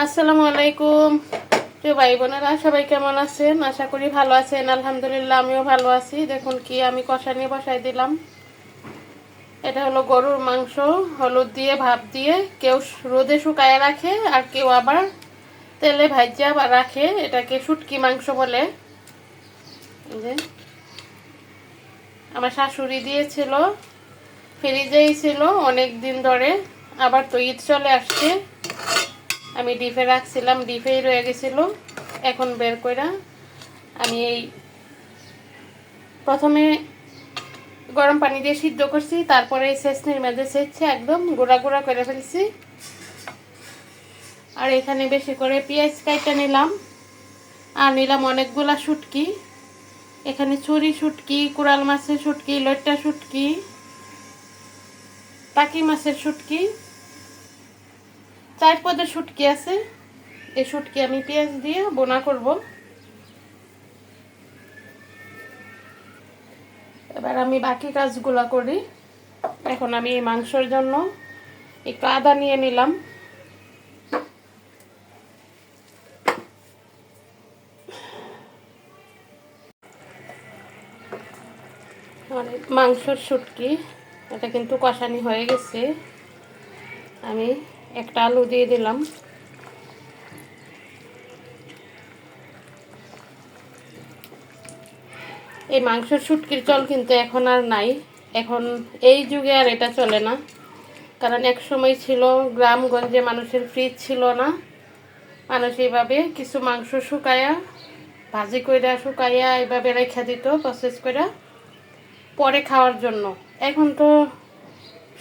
আসসালামু আলাইকুম প্রিয় ভাই বোনেরা, সবাই কেমন আছেন? আশা করি ভালো আছেন। আলহামদুলিল্লাহ, আমিও ভালো আছি। দেখুন কি আমি কষা নিয়ে বসাই দিলাম। এটা হলো গরুর মাংস, হলুদ দিয়ে ভাপ দিয়ে কেউ রোদে শুকায় রাখে, আর কেউ আবার তেলে ভাজা বা রাখে। এটাকে শুটকি মাংস বলে। যে আমার শাশুড়ি দিয়েছিল, ফ্রিজেই ছিল অনেক দিন ধরে। আবার তো ঈদ চলে আসছে, আমি ডিপে রাখছিলাম, ডিপেই রয়ে গেছিল। এখন বের করে আমি এই প্রথমে গরম পানি দিয়ে সিদ্ধ করছি, তারপরে এই ছেঁচনির মধ্যে ছেঁচে একদম গুঁড়া গুঁড়া করে ফেলছি। আর এখানে বেশি করে পেঁয়াজ কাইটা নিলাম, আর নিলাম অনেকগুলা শুটকি। এখানে ছুরি শুটকি, কোরাল মাছের শুটকি, লইট্টা শুটকি, টাকি মাছের শুটকি, 4 পদের শুটকি আছে। এই শুটকি আমি পেঁয়াজ দিয়ে বোনা করব। এবার আমি বাকি কাজগুলো করি। এখন আমি এই মাংসের জন্য একটু আদা নিয়ে নিলাম। মাংসের শুটকি এটা কিন্তু কষানি হয়ে গেছে। আমি একটা আলু দিয়ে দিলাম। এই মাংসের শুটকির চল কিন্তু এখন আর নাই। এখন এই যুগে আর এটা চলে না, কারণ এক সময় ছিল গ্রামগঞ্জে মানুষের ফ্রিজ ছিল না। মানুষ এইভাবে কিছু মাংস শুকায়া, ভাজি কইরা শুকাইয়া এইভাবে রেখে দিত প্রসেস করে পরে খাওয়ার জন্য। এখন তো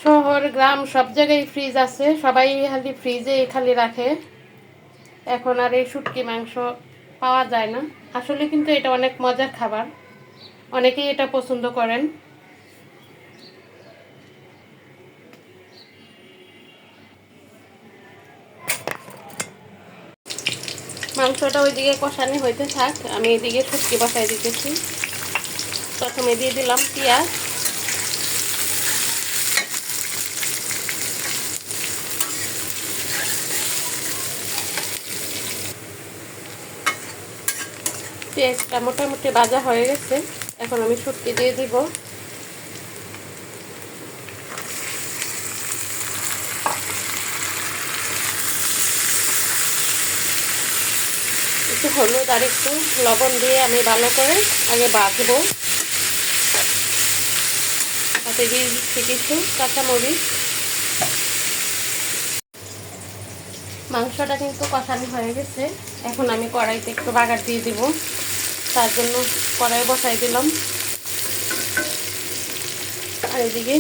শহর গ্রাম সব জায়গায় ফ্রিজ আছে, সবাই খালি ফ্রিজে খালি রাখে। এখন আর এই শুটকি মাংস পাওয়া যায় না। আসলে কিন্তু এটা অনেক মজার খাবার, অনেকেই এটা পছন্দ করেন। মাংসটা ওইদিকে কষানি হইতে থাক, আমি এদিকে শুটকি বসাই দিতেছি। প্রথমে দিয়ে দিলাম পেঁয়াজ, পেঁয়াজটা মোটামুটি ভাজা হয়ে গেছে। এখন আমি শুটকি দিয়ে দিব। একটু হলুদ আর একটু লবণ দিয়ে আমি ভালো করে আগে ভাজবো। তাতে দিয়ে দিচ্ছি কিছু কাঁচামরিচ। মাংসটা কিন্তু কষানো হয়ে গেছে। এখন আমি কড়াইতে একটু বাগার দিয়ে দিব, তার জন্য কড়াই বসাই দিলাম। আর এদিকে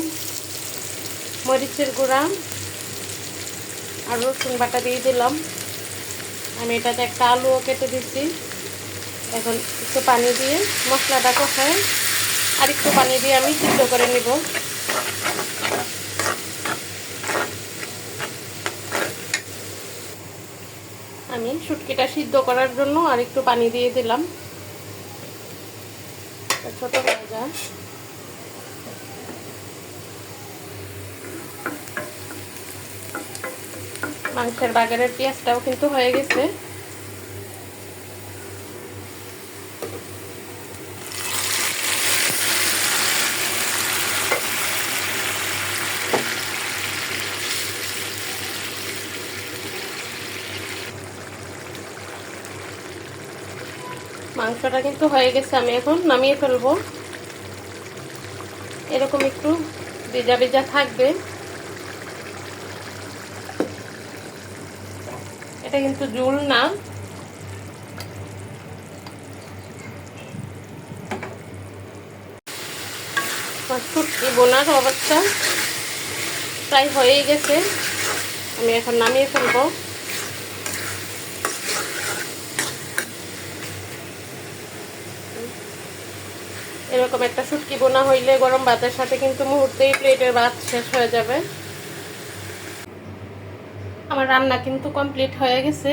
মরিচের গুঁড়া আর রসুন বাটা দিয়ে দিলাম। আমি এটাতে একটা আলুও কেটে দিচ্ছি। এখন একটু পানি দিয়ে মশলাটা কষায় আর একটু পানি দিয়ে আমি সিদ্ধ করে নিব। আমি শুটকিটা সিদ্ধ করার জন্য আর একটু পানি দিয়ে দিলাম। ছোট ভাজা মাংসের বাগারের পেঁয়াজটাও কিন্তু হয়ে গেছে। মাংসটা কিন্তু হয়ে গেছে, আমি এখন নামিয়ে ফেলবো। এরকম একটু ভেজা ভেজা থাকবে। এটা কিন্তু ঝোল না। শুটকি বোনার অবস্থা প্রায় হয়েই গেছে, আমি এখন নামিয়ে ফেলবো। এরকম একটা শুটকি বোনা হইলে গরম ভাতের সাথে কিন্তু মুহূর্তেই প্লেটের ভাত শেষ হয়ে যাবে। আমার রান্না কিন্তু কমপ্লিট হয়ে গেছে।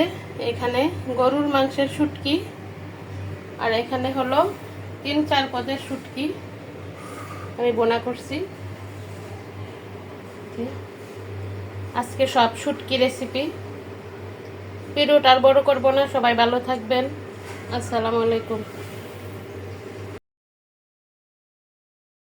এখানে গরুর মাংসের শুটকি, আর এখানে হলো 3-4 পদের শুটকি আমি বোনা করছি। আজকে সব শুটকি রেসিপি। ভিডিওটা আর বড় করব না, সবাই ভালো থাকবেন। আসসালামু আলাইকুম।